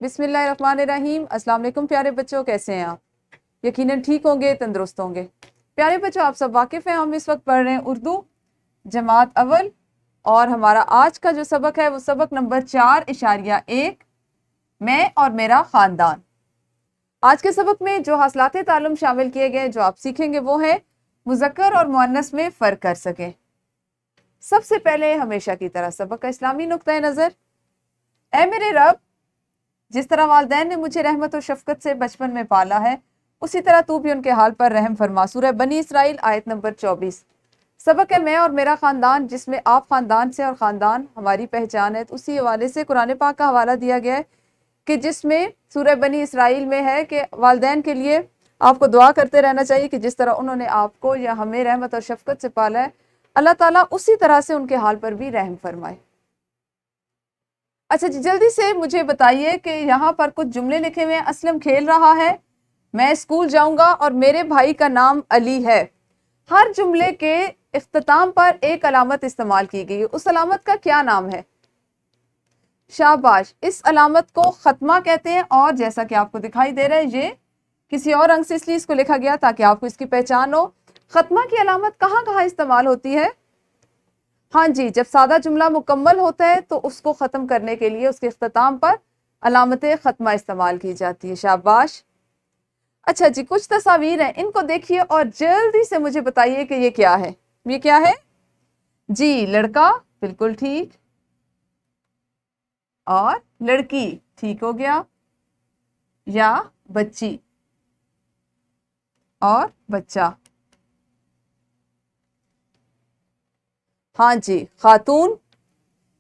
बिस्मिल्लाहिर्रहमानिर्रहीम। अस्सलाम वालेकुम प्यारे बच्चों, कैसे हैं आप? यकीनन ठीक होंगे, तंदुरुस्त होंगे। प्यारे बच्चों, आप सब वाकिफ़ हैं, हम इस वक्त पढ़ रहे हैं उर्दू जमात अव्वल, और हमारा आज का जो सबक है वो सबक नंबर 4.1, मैं और मेरा ख़ानदान। आज के सबक में जो हासिलात तालुम शामिल किए गए, जो आप सीखेंगे वो है मुज़क्कर और मुअन्नस में फ़र्क कर सकें। सबसे पहले हमेशा की तरह सबक का इस्लामी नुक्ता नज़र। ऐ मेरे रब, जिस तरह वालिदैन ने मुझे रहमत और शफ़क़त से बचपन में पाला है, उसी तरह तू भी उनके हाल पर रहम फरमा। सूरह बनी इसराइल आयत नंबर 24। सबक है मैं और मेरा ख़ानदान, जिसमें आप ख़ानदान से और ख़ानदान हमारी पहचान है। तो उसी हवाले से कुरान पाक का हवाला दिया गया है कि जिसमें सूरह बनी इसराइल में है कि वालिदैन के लिए आपको दुआ करते रहना चाहिए कि जिस तरह उन्होंने आपको या हमें रहमत और शफ़क़त से पाला है, अल्लाह ताला उसी तरह से उनके हाल पर भी रहम फरमाए। अच्छा जी, जल्दी से मुझे बताइए कि यहाँ पर कुछ जुमले लिखे हुए हैं। असलम खेल रहा है, मैं स्कूल जाऊंगा और मेरे भाई का नाम अली है। हर जुमले के इख्तिताम पर एक अलामत इस्तेमाल की गई है। उस अलामत का क्या नाम है? शाबाश। इस अलामत को खत्मा कहते हैं, और जैसा कि आपको दिखाई दे रहा है ये किसी और रंग से इसलिए इसको लिखा गया ताकि आपको इसकी पहचान हो। खत्मा की अलामत कहाँ कहाँ इस्तेमाल होती है? हाँ जी, जब सादा जुमला मुकम्मल होता है तो उसको ख़त्म करने के लिए उसके इख्तिताम पर अलामत ख़त्मा इस्तेमाल की जाती है। शाबाश। अच्छा जी, कुछ तस्वीर हैं, इनको देखिए और जल्दी से मुझे बताइए कि ये क्या है। ये क्या है जी? लड़का, बिल्कुल ठीक, और लड़की, ठीक हो गया, या बच्ची और बच्चा। हाँ जी, खातून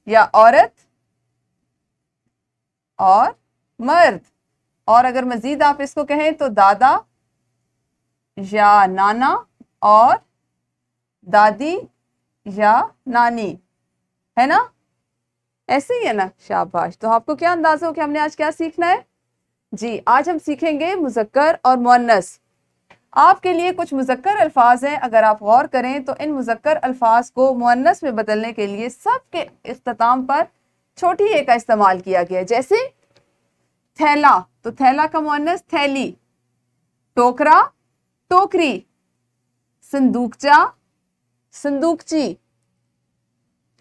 या औरत और मर्द। और अगर मजीद आप इसको कहें तो दादा या नाना और दादी या नानी, है ना? ऐसे ही है ना? शाबाश। तो आपको क्या अंदाजा हो कि हमने आज क्या सीखना है? जी, आज हम सीखेंगे मुज़क्कर और मुअन्नस। आपके लिए कुछ मुज़क्कर अल्फाज हैं, अगर आप गौर करें तो इन मुज़क्कर अल्फाज को मुअन्नस में बदलने के लिए सबके इख्तिताम पर छोटी ए का इस्तेमाल किया गया है। जैसे थैला, तो थैला का मुअन्नस थैली, टोकरा टोकरी, संदूकचा संदूकची,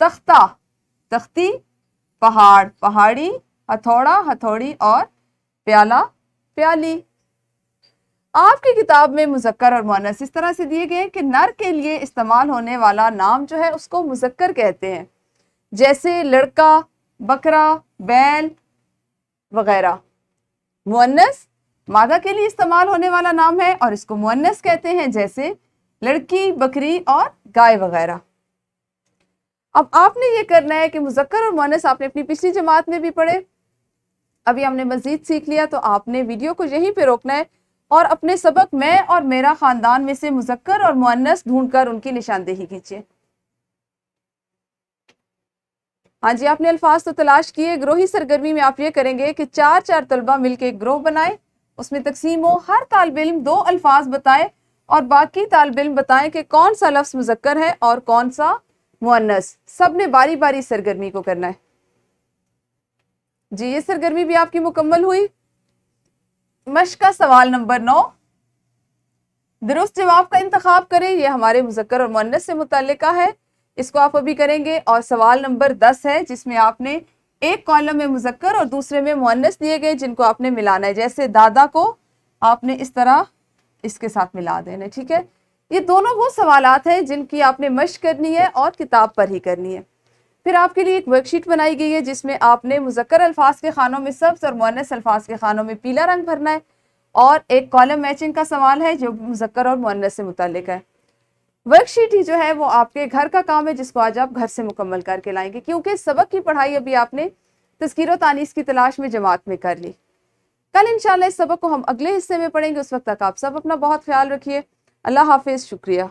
तख्ता तख्ती, पहाड़ पहाड़ी, हथौड़ा हथौड़ी, और प्याला प्याली। आपकी किताब में मुज़क्कर और मुअन्नस इस तरह से दिए गए कि नर के लिए इस्तेमाल होने वाला नाम जो है उसको मुज़क्कर कहते हैं, जैसे लड़का, बकरा, बैल वगैरह। मुअन्नस मादा के लिए इस्तेमाल होने वाला नाम है और इसको मुअन्नस कहते हैं, जैसे लड़की, बकरी और गाय वगैरह। अब आपने ये करना है कि मुज़क्कर और मुअन्नस आपने अपनी पिछली जमात में भी पढ़े, अभी हमने मजीद सीख लिया, तो आपने वीडियो को यहीं पे रोकना है और अपने सबक मैं और मेरा ख़ानदान में से मुज़क्कर और मुअन्नस ढूंढकर उनकी निशानदेही कीजिए। हाँ जी, आपने अल्फाज तो तलाश किए। ग्रोही सरगर्मी में आप ये करेंगे कि 4-4 तलबा मिलकर एक ग्रोह बनाए, उसमें तकसीम हो, हर तालिब इल्म 2 अल्फाज बताए और बाकी तालिब इल्म बताएं कि कौन सा लफ्ज़ मुज़क्कर है और कौन सा मुअन्नस। सब ने बारी बारी सरगर्मी को करना है। जी, ये सरगर्मी भी आपकी मुकम्मल हुई। मश्क का सवाल नंबर 9, दुरुस्त जवाब का इंतखाब करें। ये हमारे मुज़क्कर और मुअन्नस से मुतल्लिका है, इसको आप अभी करेंगे। और सवाल नंबर 10 है, जिसमें आपने एक कॉलम में मुज़क्कर और दूसरे में मुअन्नस दिए गए, जिनको आपने मिलाना है। जैसे दादा को आपने इस तरह इसके साथ मिला देना, ठीक है? ये दोनों वो सवालात हैं जिनकी आपने मश्क करनी है और किताब पर ही करनी है। फिर आपके लिए एक वर्कशीट बनाई गई है जिसमें आपने मुज़क्कर अल्फाज के खानों में सब्ज़ और मुअन्नस अल्फाज के खानों में पीला रंग भरना है, और एक कॉलम मैचिंग का सवाल है जो मुज़क्कर और मुअन्नस से मुताल्लिक है। वर्कशीट ही जो है वो आपके घर का काम है, जिसको आज आप घर से मुकम्मल करके लाएंगे, क्योंकि सबक की पढ़ाई अभी आपने तज़कीर व तानीस की तलाश में जमात में कर ली। कल इंशाल्लाह इस सबक को हम अगले हिस्से में पढ़ेंगे। उस वक्त तक आप सब अपना बहुत ख्याल रखिए। अल्लाह हाफिज़। शुक्रिया।